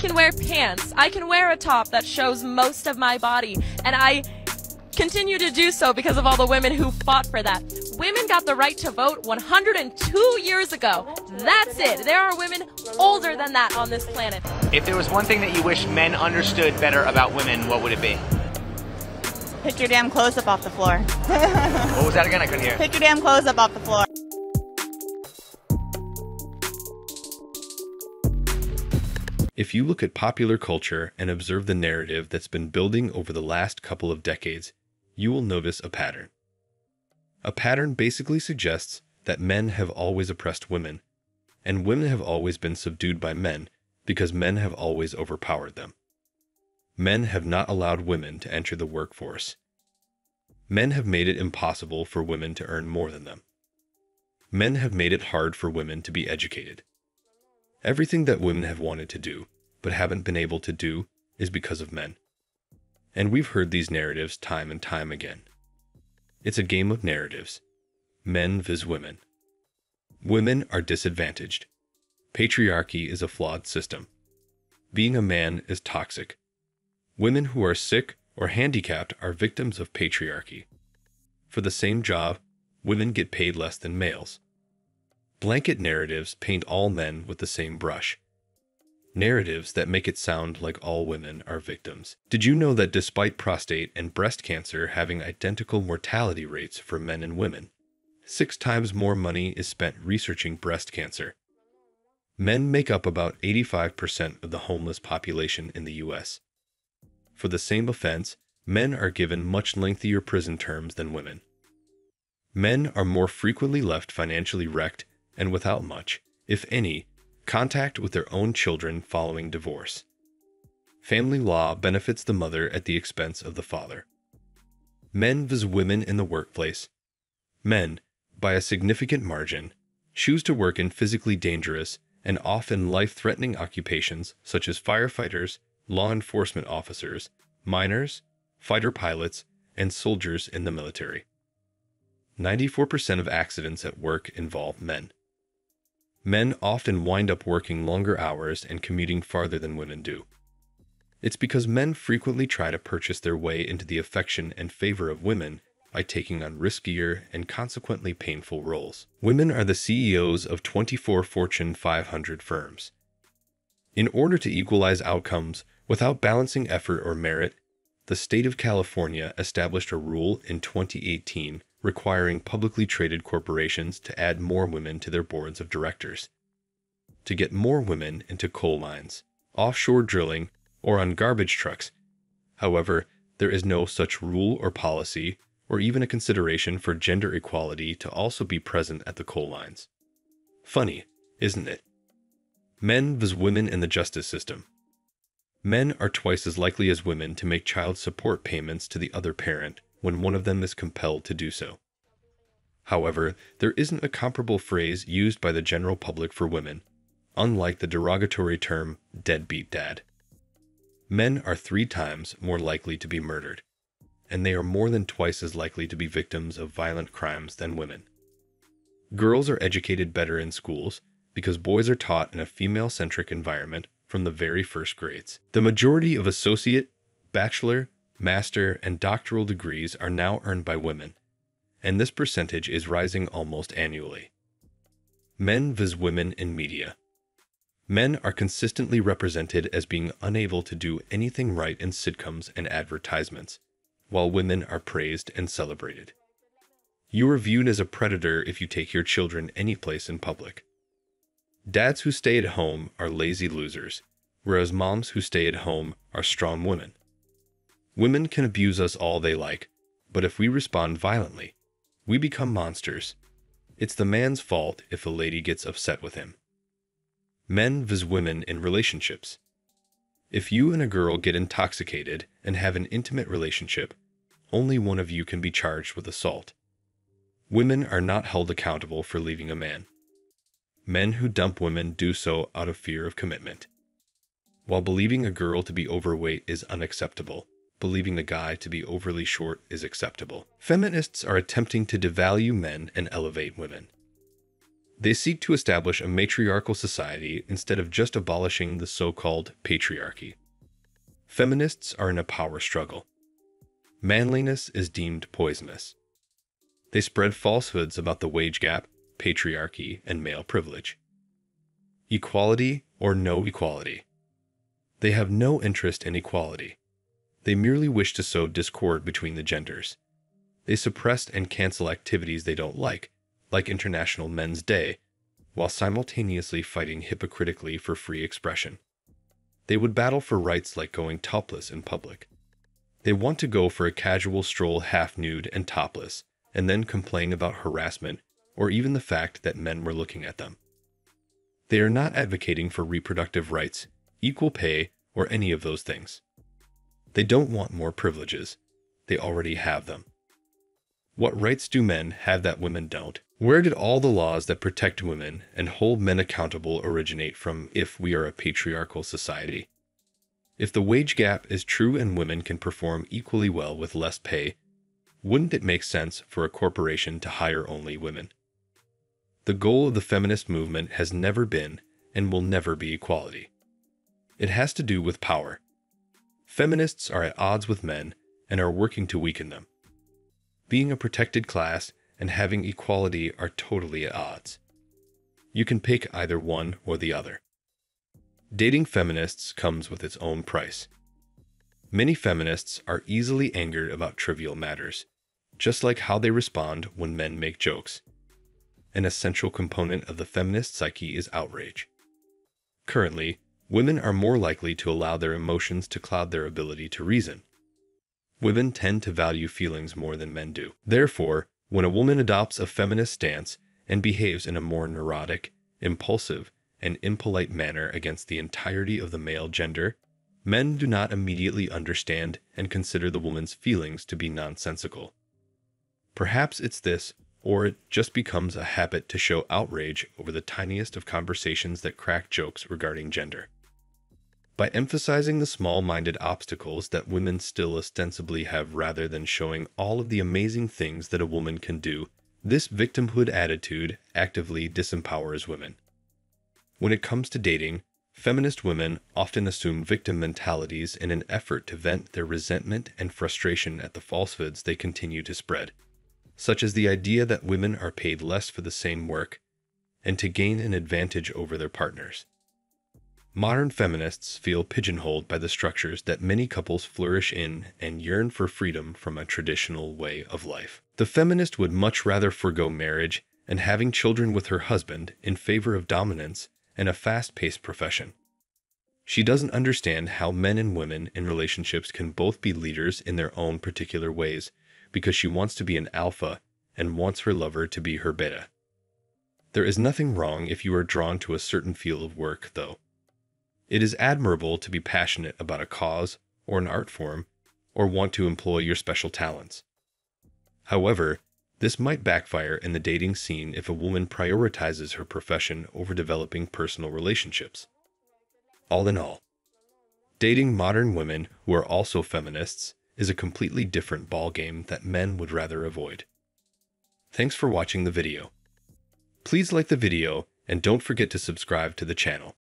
can wear pants. I can wear a top that shows most of my body. And I continue to do so because of all the women who fought for that. Women got the right to vote 102 years ago. That's it. There are women older than that on this planet. If there was one thing that you wish men understood better about women, what would it be? Pick your damn clothes up off the floor. What was that again? I couldn't hear. Pick your damn clothes up off the floor. If you look at popular culture and observe the narrative that's been building over the last couple of decades, you will notice a pattern. A pattern basically suggests that men have always oppressed women, and women have always been subdued by men because men have always overpowered them. Men have not allowed women to enter the workforce. Men have made it impossible for women to earn more than them. Men have made it hard for women to be educated. Everything that women have wanted to do, but haven't been able to do, is because of men. And we've heard these narratives time and time again. It's a game of narratives. Men vs. women. Women are disadvantaged. Patriarchy is a flawed system. Being a man is toxic. Women who are sick or handicapped are victims of patriarchy. For the same job, women get paid less than males. Blanket narratives paint all men with the same brush. Narratives that make it sound like all women are victims. Did you know that despite prostate and breast cancer having identical mortality rates for men and women, 6 times more money is spent researching breast cancer? Men make up about 85% of the homeless population in the U.S. For the same offense, men are given much lengthier prison terms than women. Men are more frequently left financially wrecked and without much, if any, contact with their own children following divorce. Family law benefits the mother at the expense of the father. Men vs. women in the workplace. Men, by a significant margin, choose to work in physically dangerous and often life-threatening occupations such as firefighters, law enforcement officers, miners, fighter pilots, and soldiers in the military. 94% of accidents at work involve men. Men often wind up working longer hours and commuting farther than women do. It's because men frequently try to purchase their way into the affection and favor of women by taking on riskier and consequently painful roles. Women are the CEOs of 24 Fortune 500 firms. In order to equalize outcomes without balancing effort or merit, the state of California established a rule in 2018 requiring publicly traded corporations to add more women to their boards of directors. To get more women into coal mines, offshore drilling, or on garbage trucks. However, there is no such rule or policy, or even a consideration for gender equality to also be present at the coal mines. Funny, isn't it? Men vs. women in the justice system. Men are twice as likely as women to make child support payments to the other parent when one of them is compelled to do so. However, there isn't a comparable phrase used by the general public for women, unlike the derogatory term deadbeat dad. Men are 3 times more likely to be murdered, and they are more than twice as likely to be victims of violent crimes than women. Girls are educated better in schools because boys are taught in a female-centric environment from the very first grades. The majority of associate, bachelor, master, and doctoral degrees are now earned by women, and this percentage is rising almost annually. Men vs. women in media. Men are consistently represented as being unable to do anything right in sitcoms and advertisements, while women are praised and celebrated. You are viewed as a predator if you take your children any place in public. Dads who stay at home are lazy losers, whereas moms who stay at home are strong women. Women can abuse us all they like, but if we respond violently, we become monsters. It's the man's fault if a lady gets upset with him. Men vs. women in relationships. If you and a girl get intoxicated and have an intimate relationship, only one of you can be charged with assault. Women are not held accountable for leaving a man. Men who dump women do so out of fear of commitment. While believing a girl to be overweight is unacceptable, believing a guy to be overly short is acceptable. Feminists are attempting to devalue men and elevate women. They seek to establish a matriarchal society instead of just abolishing the so-called patriarchy. Feminists are in a power struggle. Manliness is deemed poisonous. They spread falsehoods about the wage gap, patriarchy, and male privilege. Equality or no equality. They have no interest in equality. They merely wish to sow discord between the genders. They suppress and cancel activities they don't like International Men's Day, while simultaneously fighting hypocritically for free expression. They would battle for rights like going topless in public. They want to go for a casual stroll half-nude and topless, and then complain about harassment or even the fact that men were looking at them. They are not advocating for reproductive rights, equal pay, or any of those things. They don't want more privileges. They already have them. What rights do men have that women don't? Where did all the laws that protect women and hold men accountable originate from if we are a patriarchal society? If the wage gap is true and women can perform equally well with less pay, wouldn't it make sense for a corporation to hire only women? The goal of the feminist movement has never been and will never be equality. It has to do with power. Feminists are at odds with men and are working to weaken them. Being a protected class and having equality are totally at odds. You can pick either one or the other. Dating feminists comes with its own price. Many feminists are easily angered about trivial matters, just like how they respond when men make jokes. An essential component of the feminist psyche is outrage. Currently, women are more likely to allow their emotions to cloud their ability to reason. Women tend to value feelings more than men do. Therefore, when a woman adopts a feminist stance and behaves in a more neurotic, impulsive, and impolite manner against the entirety of the male gender, men do not immediately understand and consider the woman's feelings to be nonsensical. Perhaps it's this, or it just becomes a habit to show outrage over the tiniest of conversations that crack jokes regarding gender. By emphasizing the small-minded obstacles that women still ostensibly have rather than showing all of the amazing things that a woman can do, this victimhood attitude actively disempowers women. When it comes to dating, feminist women often assume victim mentalities in an effort to vent their resentment and frustration at the falsehoods they continue to spread, such as the idea that women are paid less for the same work and to gain an advantage over their partners. Modern feminists feel pigeonholed by the structures that many couples flourish in and yearn for freedom from a traditional way of life. The feminist would much rather forego marriage and having children with her husband in favor of dominance and a fast-paced profession. She doesn't understand how men and women in relationships can both be leaders in their own particular ways because she wants to be an alpha and wants her lover to be her beta. There is nothing wrong if you are drawn to a certain field of work, though. It is admirable to be passionate about a cause or an art form or want to employ your special talents. However, this might backfire in the dating scene if a woman prioritizes her profession over developing personal relationships. All in all, dating modern women who are also feminists is a completely different ballgame that men would rather avoid. Thanks for watching the video. Please like the video and don't forget to subscribe to the channel.